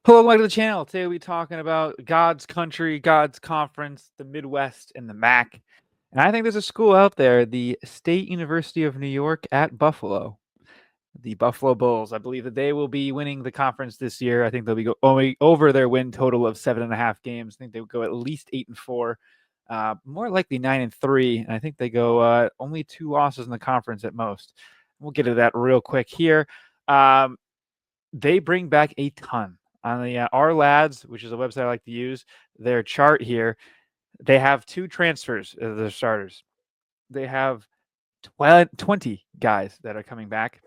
Hello, welcome to the channel. Today we'll be talking about God's country, God's conference, the Midwest, and the MAC. And I think there's a school out there, the State University of New York at Buffalo, the Buffalo Bulls. I believe that they will be winning the conference this year. I think they'll be going over their win total of 7.5 games. I think they will go at least 8-4, more likely 9-3. And I think they go only 2 losses in the conference at most. We'll get to that real quick here. They bring back a ton. On the Our Lads, which is a website I like to use, their chart here, they have 2 transfers of their starters. They have 20 guys that are coming back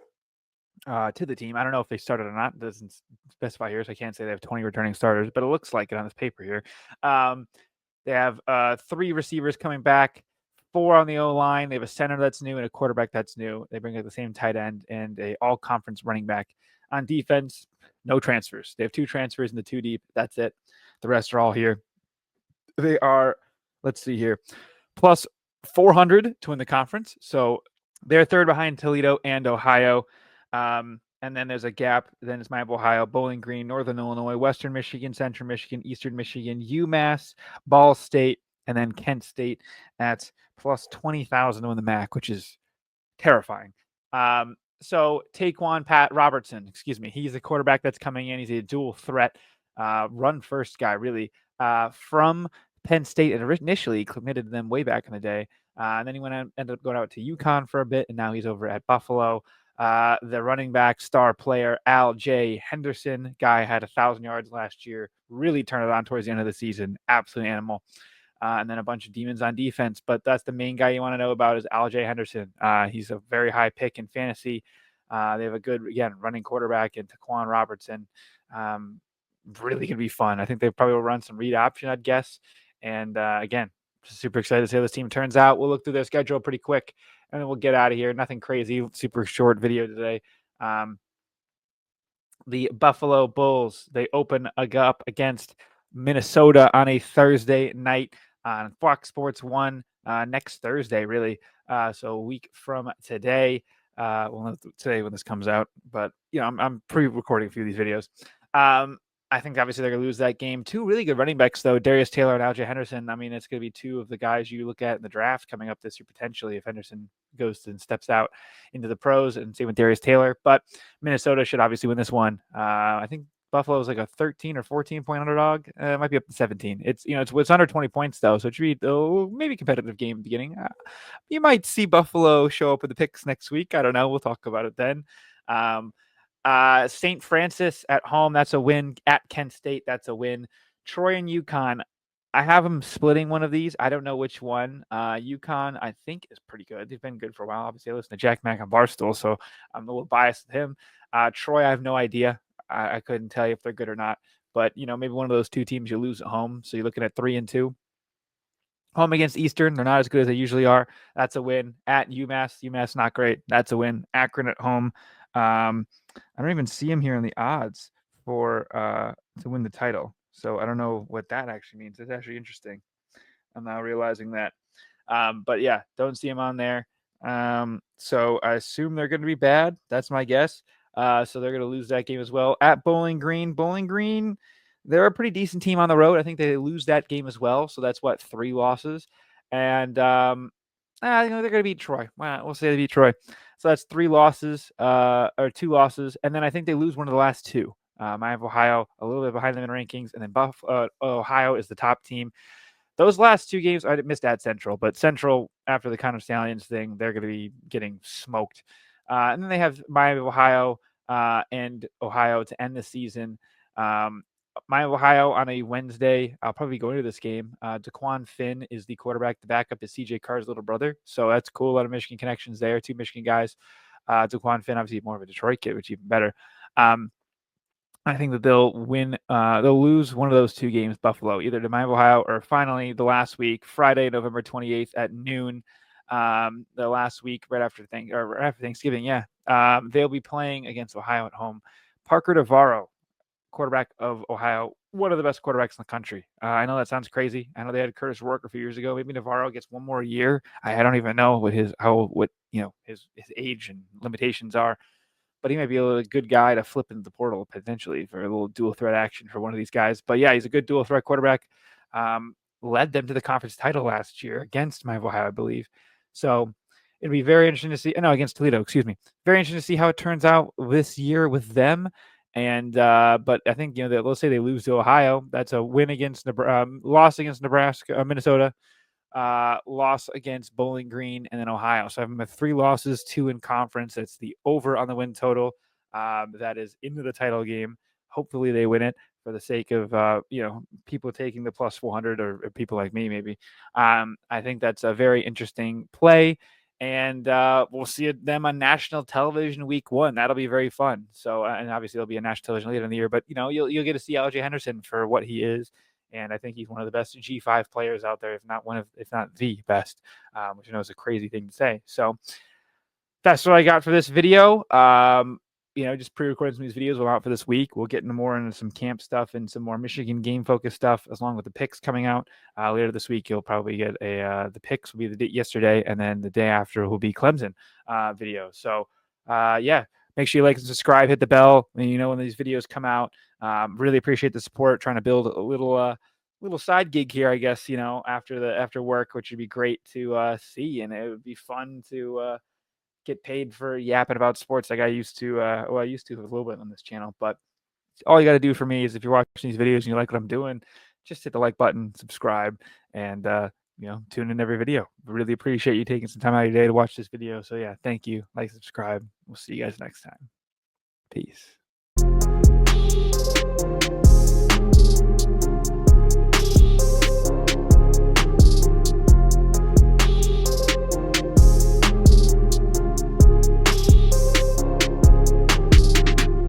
to the team. I don't know if they started or not. It doesn't specify here, so I can't say they have 20 returning starters, but it looks like it on this paper here. They have 3 receivers coming back, 4 on the O-line. They have a center that's new and a quarterback that's new. They bring up the same tight end and a all-conference running back. On defense, no transfers. They have 2 transfers in the 2 deep. That's it. The rest are all here. They are, let's see here, plus 400 to win the conference. So they're third behind Toledo and Ohio. And then there's a gap. Then it's Miami, Ohio, Bowling Green, Northern Illinois, Western Michigan, Central Michigan, Eastern Michigan, UMass, Ball State, and then Kent State at plus 20,000 to win the MAC, which is terrifying. So Taquan Robertson, he's the quarterback that's coming in. He's a dual threat, run first guy, really, from Penn State, and initially committed to them way back in the day. And then he ended up going out to UConn for a bit, and now he's over at Buffalo. The running back star player, Henderson, guy had 1,000 yards last year, really turned it on towards the end of the season. Absolute animal. And then a bunch of demons on defense. But that's the main guy you want to know about is Henderson. He's a very high pick in fantasy. They have a good, again, running quarterback in Taquan Robertson. Really going to be fun. I think they probably will run some read option, I'd guess. And again, super excited to see how this team turns out. We'll look through their schedule pretty quick, and then we'll get out of here. Nothing crazy, super short video today. The Buffalo Bulls, they open up against Minnesota on a Thursday night on Fox Sports 1 next Thursday, really. So a week from today. Well, today when this comes out, but I'm pre-recording a few of these videos. I think obviously they're going to lose that game. 2 really good running backs, though, Darius Taylor and Henderson. I mean, it's going to be 2 of the guys you look at in the draft coming up this year, potentially, if Henderson goes and steps out into the pros, and same with Darius Taylor. But Minnesota should obviously win this one. I think Buffalo is like a 13 or 14-point underdog. It might be up to 17. It's under 20 points, though, so it should be maybe competitive game at the beginning. You might see Buffalo show up with the picks next week. I don't know. We'll talk about it then. St. Francis at home, that's a win. At Kent State, that's a win. Troy and UConn, I have them splitting one of these. I don't know which one. UConn, I think, is pretty good. They've been good for a while. Obviously, I listen to Jack Mack on Barstool, so I'm a little biased with him. Troy, I have no idea. I couldn't tell you if they're good or not. But, maybe one of those 2 teams you lose at home. So you're looking at 3-2. Home against Eastern, they're not as good as they usually are. That's a win. At UMass not great. That's a win. Akron at home. I don't even see him here in the odds for to win the title. So I don't know what that actually means. It's actually interesting. I'm now realizing that. But yeah, don't see him on there. So I assume they're going to be bad. That's my guess. So they're going to lose that game as well. At Bowling Green, they're a pretty decent team on the road. I think they lose that game as well. So that's 3 losses. And I think they're going to beat Troy. Well, we'll say they beat Troy. So that's 3 losses, or 2 losses. And then I think they lose one of the last 2. Miami of Ohio, a little bit behind them in rankings. And then Ohio is the top team. Those last 2 games, I missed at Central. But Central, after the Connor Stallions thing, they're going to be getting smoked. And then they have Miami of Ohio and Ohio to end the season. Miami of Ohio on a Wednesday. I'll probably be going to this game. Daquan Finn is the quarterback. The backup is CJ Carr's little brother. So that's cool. A lot of Michigan connections there. 2 Michigan guys. Daquan Finn, obviously more of a Detroit kid, which is even better. I think that they'll win. They'll lose one of those 2 games, Buffalo, either to Miami of Ohio or finally the last week, Friday, November 28th at noon. The last week, right after Thanksgiving. Yeah. They'll be playing against Ohio at home. Parker Navarro, quarterback of Ohio, one of the best quarterbacks in the country. I know that sounds crazy. I know they had Curtis Rourke a few years ago. Maybe Navarro gets one more year. I don't even know what his age and limitations are. but he might be a good guy to flip into the portal potentially for a little dual threat action for one of these guys. But yeah, he's a good dual threat quarterback. Led them to the conference title last year against Miami of Ohio, I believe. So it'd be very interesting to see. No, against Toledo, excuse me. Very interesting to see how it turns out this year with them. And but I think let's say they lose to Ohio, that's a win against loss against Nebraska, Minnesota, loss against Bowling Green, and then Ohio. So I have 3 losses, 2 in conference. That's the over on the win total. That is into the title game. Hopefully they win it for the sake of people taking the plus 400 or people like me maybe. I think that's a very interesting play. And we'll see them on national television week 1. That'll be very fun. So, and obviously there'll be a national television later in the year, but you'll get to see LJ Henderson for what he is. And I think he's one of the best G5 players out there, if not the best, which I know is a crazy thing to say. So that's what I got for this video. Just pre-recording some of these videos will out for this week. We'll get into some camp stuff and some more Michigan game focused stuff, as long with the picks coming out later this week. You'll probably get the picks will be the yesterday, and then the day after will be Clemson video. So make sure you like and subscribe, hit the bell, and when these videos come out. Really appreciate the support. Trying to build a little side gig here, I guess. After work, which would be great to see, and it would be fun to get paid for yapping about sports like I used to. I used to a little bit on this channel, but all you got to do for me is if you're watching these videos and you like what I'm doing, just hit the like button, subscribe, and tune in every video. Really appreciate you taking some time out of your day to watch this video. So yeah, thank you. Like, subscribe. We'll see you guys next time. Peace.